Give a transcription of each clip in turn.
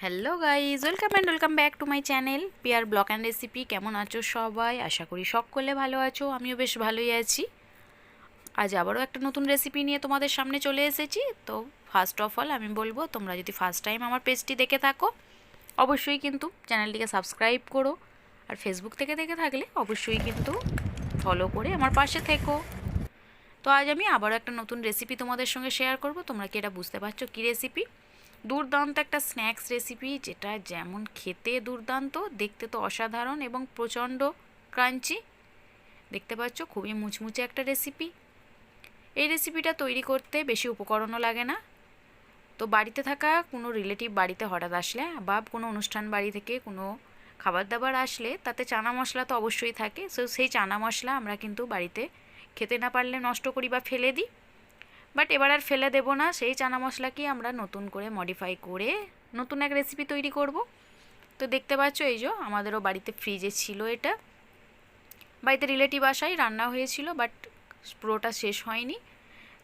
Hello guys, welcome back to my channel Piyar blog and recipe. কেমন আছো সবাই? আশা করি সকলে ভালো আছো, আমিও বেশ ভালোই আছি। আজ আবারও একটা নতুন রেসিপি নিয়ে তোমাদের সামনে চলে এসেছি। তো ফার্স্ট অফ অল আমি বলবো, তোমরা যদি ফার্স্ট টাইম আমার পেজটি দেখে থাকো অবশ্যই কিন্তু চ্যানেলটিকে সাবস্ক্রাইব করো, আর ফেসবুক থেকে দেখে থাকলে অবশ্যই কিন্তু ফলো করে আমার পাশে থেকো। তো আজ আমি আবারও একটা নতুন রেসিপি তোমাদের সঙ্গে শেয়ার করব। তোমরা কি এটা বুঝতে পারছো কী রেসিপি? দুর্দান্ত একটা স্ন্যাক্স রেসিপি, যেটা যেমন খেতে দুর্দান্ত, দেখতে তো অসাধারণ এবং প্রচণ্ড ক্রাঞ্চি। দেখতে পাচ্ছ খুবই মুচমুচে একটা রেসিপি। এই রেসিপিটা তৈরি করতে বেশি উপকরণও লাগে না। তো বাড়িতে থাকা কোনো রিলেটিভ বাড়িতে হঠাৎ আসলে বা কোনো অনুষ্ঠান বাড়ি থেকে কোনো খাবার দাবার আসলে তাতে চানা মশলা তো অবশ্যই থাকে। সো সেই চানা মশলা আমরা কিন্তু বাড়িতে খেতে না পারলে নষ্ট করি বা ফেলে দিই। বাট এবার আর ফেলে দেবো না, সেই চানা মশলাকে আমরা নতুন করে মডিফাই করে নতুন এক রেসিপি তৈরি করব। তো দেখতে পাচ্ছ এই যে আমাদেরও বাড়িতে ফ্রিজে ছিল এটা, বাড়িতে রিলেটিভ আসায় রান্না হয়েছিল, বাট পুরোটা শেষ হয়নি।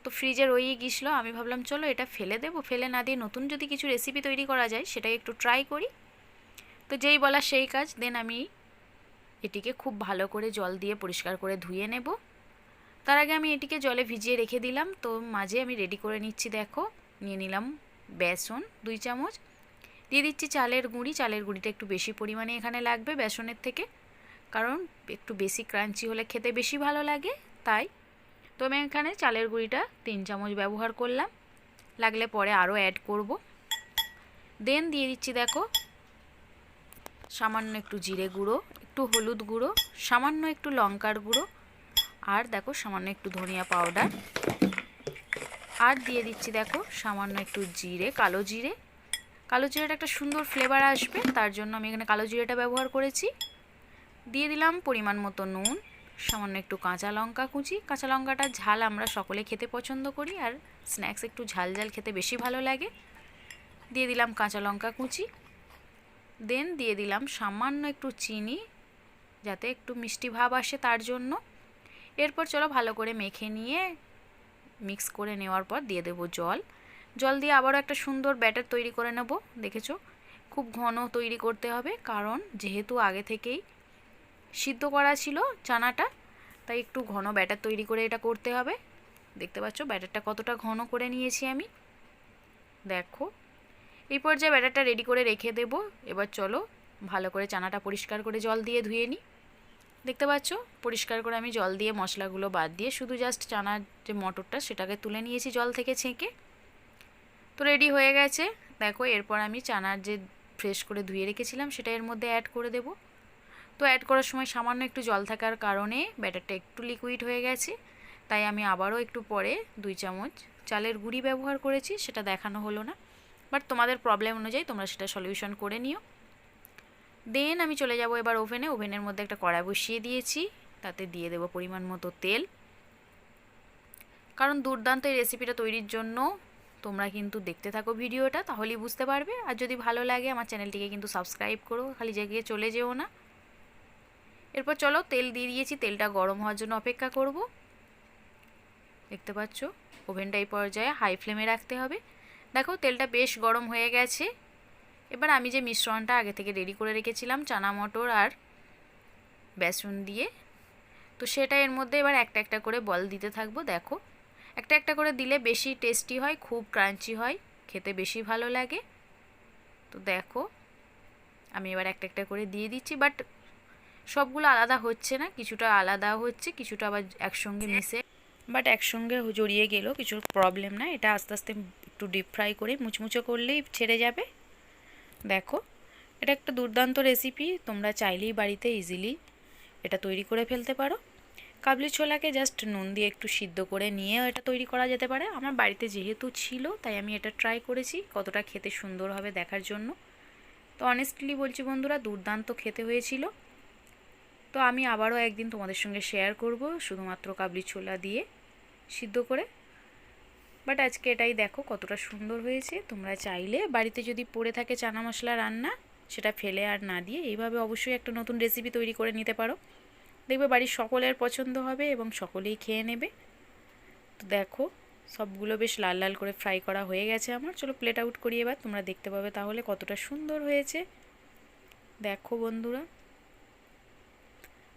তো ফ্রিজে রয়েই গিয়েছিলো। আমি ভাবলাম চলো এটা ফেলে দেবো, ফেলে না দিয়ে নতুন যদি কিছু রেসিপি তৈরি করা যায় সেটাই একটু ট্রাই করি। তো যেই বলা সেই কাজ, দেন আমি এটিকে খুব ভালো করে জল দিয়ে পরিষ্কার করে ধুয়ে নেব। তার আগে আমি এটিকে জলে ভিজিয়ে রেখে দিলাম। তো মাঝে আমি রেডি করে নিচ্ছি, দেখো নিয়ে নিলাম বেসন 2 চামচ, দিয়ে দিচ্ছি চালের গুঁড়ি। চালের গুঁড়িটা একটু বেশি পরিমাণে এখানে লাগবে বেসনের থেকে, কারণ একটু বেশি ক্রাঞ্চি হলে খেতে বেশি ভালো লাগে তাই। তো আমি এখানে চালের গুঁড়িটা 3 চামচ ব্যবহার করলাম, লাগলে পরে আরও অ্যাড করব। দেন দিয়ে দিচ্ছি দেখো সামান্য একটু জিরে গুঁড়ো, একটু হলুদ গুঁড়ো, সামান্য একটু লঙ্কার গুঁড়ো, আর দেখো সামান্য একটু ধনিয়া পাউডার, আর দিয়ে দিচ্ছি দেখো সামান্য একটু জিরে, কালো জিরে। কালো জিরেটা একটা সুন্দর ফ্লেভার আসবে, তার জন্য আমি এখানে কালো জিরেটা ব্যবহার করেছি। দিয়ে দিলাম পরিমাণ মতো নুন, সামান্য একটু কাঁচা লঙ্কা কুচি। কাঁচা লঙ্কাটা ঝাল আমরা সকলে খেতে পছন্দ করি, আর স্ন্যাক্স একটু ঝাল ঝাল খেতে বেশি ভালো লাগে। দিয়ে দিলাম কাঁচা লঙ্কা কুচি। দেন দিয়ে দিলাম সামান্য একটু চিনি, যাতে একটু মিষ্টি ভাব আসে তার জন্য। এরপর চলো ভালো করে মেখে নিয়ে মিক্স করে নেওয়ার পর দিয়ে দেবো জল। জল দিয়ে আবারও একটা সুন্দর ব্যাটার তৈরি করে নেব। দেখেছো খুব ঘন তৈরি করতে হবে, কারণ যেহেতু আগে থেকেই সিদ্ধ করা ছিল চানাটা, তাই একটু ঘন ব্যাটার তৈরি করে এটা করতে হবে। দেখতে পাচ্ছ ব্যাটারটা কতটা ঘন করে নিয়েছি আমি, দেখো। এই পর্যায়ে ব্যাটারটা রেডি করে রেখে দেব। এবার চলো ভালো করে চানাটা পরিষ্কার করে জল দিয়ে ধুয়ে নিই। দেখতে পাচ্ছ পরিষ্কার করে আমি জল দিয়ে মশলাগুলো বাদ দিয়ে শুধু জাস্ট চানার যে মটরটা সেটাকে তুলে নিয়েছি জল থেকে ছেঁকে। তো রেডি হয়ে গেছে দেখো। এরপর আমি চানার যে ফ্রেশ করে ধুয়ে রেখেছিলাম সেটা এর মধ্যে অ্যাড করে দেব। তো অ্যাড করার সময় সামান্য একটু জল থাকার কারণে ব্যাটারটা একটু লিকুইড হয়ে গেছে, তাই আমি আবারও একটু পরে 2 চামচ চালের গুঁড়ি ব্যবহার করেছি, সেটা দেখানো হলো না, বাট তোমাদের প্রবলেম অনুযায়ী তোমরা সেটা সলিউশন করে নিও। দেন আমি চলে যাব এবার ওভেনে। ওভেনের মধ্যে একটা কড়াই বসিয়ে দিয়েছি, তাতে দিয়ে দেবো পরিমাণ মতো তেল। কারণ দুর্দান্ত এই রেসিপিটা তৈরির জন্য তোমরা কিন্তু দেখতে থাকো ভিডিওটা, তাহলেই বুঝতে পারবে। আর যদি ভালো লাগে আমার চ্যানেলটিকে কিন্তু সাবস্ক্রাইব করো, খালি জায়গায় চলে যেও না। এরপর চলো তেল দিয়ে দিয়েছি, তেলটা গরম হওয়ার জন্য অপেক্ষা করব। দেখতে পাচ্ছ ওভেনটা এই পর্যায়ে হাই ফ্লেমে রাখতে হবে। দেখো তেলটা বেশ গরম হয়ে গেছে। এবার আমি যে মিশ্রণটা আগে থেকে রেডি করে রেখেছিলাম চানা মটর আর বেসন দিয়ে, তো সেটা এর মধ্যে এবার একটা একটা করে বল দিতে থাকবো। দেখো একটা একটা করে দিলে বেশি টেস্টি হয়, খুব ক্রাঞ্চি হয়, খেতে বেশি ভালো লাগে। তো দেখো আমি এবার একটা একটা করে দিয়ে দিচ্ছি, বাট সবগুলো আলাদা হচ্ছে না, কিছুটা আলাদা হচ্ছে, কিছুটা আবার একসঙ্গে মিশে, বাট একসঙ্গে জড়িয়ে গেলেও কিছু প্রবলেম না। এটা আস্তে আস্তে একটু ডিপ ফ্রাই করে মুচমুচো করলেই ছেড়ে যাবে। দেখো এটা একটা দুর্দান্ত রেসিপি, তোমরা চাইলেই বাড়িতে ইজিলি এটা তৈরি করে ফেলতে পারো। কাবলি ছোলাকে জাস্ট নুন দিয়ে একটু সিদ্ধ করে নিয়েও এটা তৈরি করা যেতে পারে। আমার বাড়িতে যেহেতু ছিল তাই আমি এটা ট্রাই করেছি কতটা খেতে সুন্দর হবে দেখার জন্য। তো অনেস্টলি বলছি বন্ধুরা, দুর্দান্ত খেতে হয়েছিল। তো আমি আবারও একদিন তোমাদের সঙ্গে শেয়ার করব শুধুমাত্র কাবলি ছোলা দিয়ে সিদ্ধ করে। বাট আজকে এটাই দেখো কতটা সুন্দর হয়েছে। তোমরা চাইলে বাড়িতে যদি পড়ে থাকে চানা মশলা রান্না, সেটা ফেলে আর না দিয়ে এইভাবে অবশ্যই একটা নতুন রেসিপি তৈরি করে নিতে পারো। দেখবে বাড়ির সকলের পছন্দ হবে এবং সকলেই খেয়ে নেবে। তো দেখো সবগুলো বেশ লাল লাল করে ফ্রাই করা হয়ে গেছে আমার। চলো প্লেট আউট করি এবার, তোমরা দেখতে পাবে তাহলে কতটা সুন্দর হয়েছে। দেখো বন্ধুরা,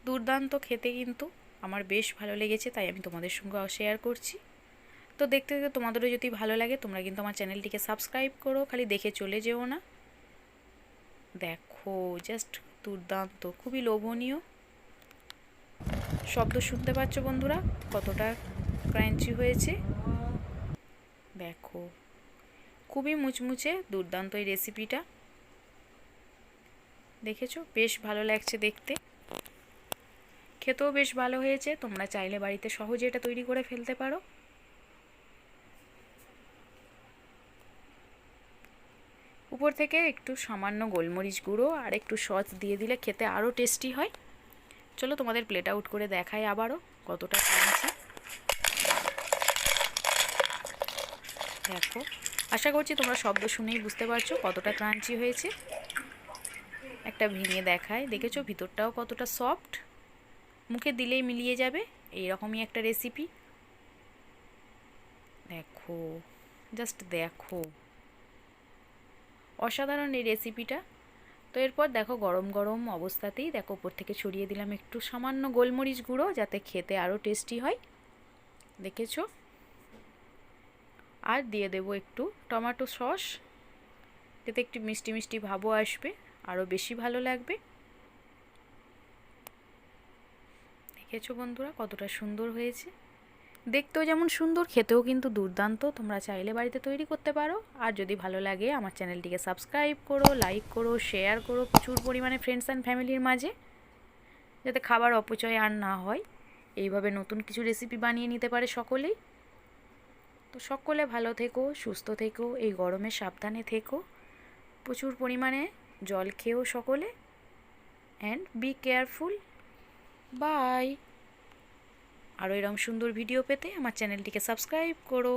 দুর্দান্ত খেতে, কিন্তু আমার বেশ ভালো লেগেছে, তাই আমি তোমাদের সঙ্গে শেয়ার করছি। তো দেখতে দেখতে তোমাদেরও যদি ভালো লাগে তোমরা কিন্তু আমার চ্যানেলটিকে সাবস্ক্রাইব করো, খালি দেখে চলে যেও না। দেখো জাস্ট দুর্দান্ত, খুবই লোভনীয়। শব্দ শুনতে পাচ্ছ বন্ধুরা কতটা ক্রাঞ্চি হয়েছে। দেখো খুবই মুচমুচে, দুর্দান্ত এই রেসিপিটা। দেখেছো বেশ ভালো লাগছে দেখতে, খেতেও বেশ ভালো হয়েছে। তোমরা চাইলে বাড়িতে সহজে এটা তৈরি করে ফেলতে পারো। উপর থেকে একটু সামান্য গোলমরিচ গুঁড়ো আর একটু সস দিয়ে দিলে খেতে আরও টেস্টি হয়। চলো তোমাদের প্লেট আউট করে দেখাই আবারও কতটা ক্রাঞ্চি। দেখো, আশা করছি তোমরা শব্দ শুনেই বুঝতে পারছো কতটা ক্রাঞ্চি হয়েছে। একটা ভেঙে দেখায়, দেখেছো ভিতরটাও কতটা সফট, মুখে দিলেই মিলিয়ে যাবে এইরকমই একটা রেসিপি। দেখো জাস্ট দেখো, অসাধারণ এই রেসিপিটা। তো এরপর দেখো গরম গরম অবস্থাতেই দেখো উপর থেকে ছড়িয়ে দিলাম একটু সামান্য গোলমরিচ গুঁড়ো, যাতে খেতে আরও টেস্টি হয়। দেখেছো, আর দিয়ে দেবো একটু টমেটো সস, যাতে একটু মিষ্টি মিষ্টি ভাবও আসবে, আরও বেশি ভালো লাগবে। দেখেছো বন্ধুরা কতটা সুন্দর হয়েছে, দেখতেও যেমন সুন্দর, খেতেও কিন্তু দুর্দান্ত। তোমরা চাইলে বাড়িতে তৈরি করতে পারো। আর যদি ভালো লাগে আমার চ্যানেলটিকে সাবস্ক্রাইব করো, লাইক করো, শেয়ার করো প্রচুর পরিমাণে ফ্রেন্ডস অ্যান্ড ফ্যামিলির মাঝে, যাতে খাবার অপচয় আর না হয়। এইভাবে নতুন কিছু রেসিপি বানিয়ে নিতে পারে সকলেই। তো সকলে ভালো থেকো, সুস্থ থেকো, এই গরমে সাবধানে থেকো, প্রচুর পরিমাণে জল খেও সকলে, অ্যান্ড বি কেয়ারফুল। বাই। আরও এরকম সুন্দর ভিডিও পেতে আমার চ্যানেলটিকে সাবস্ক্রাইব করো।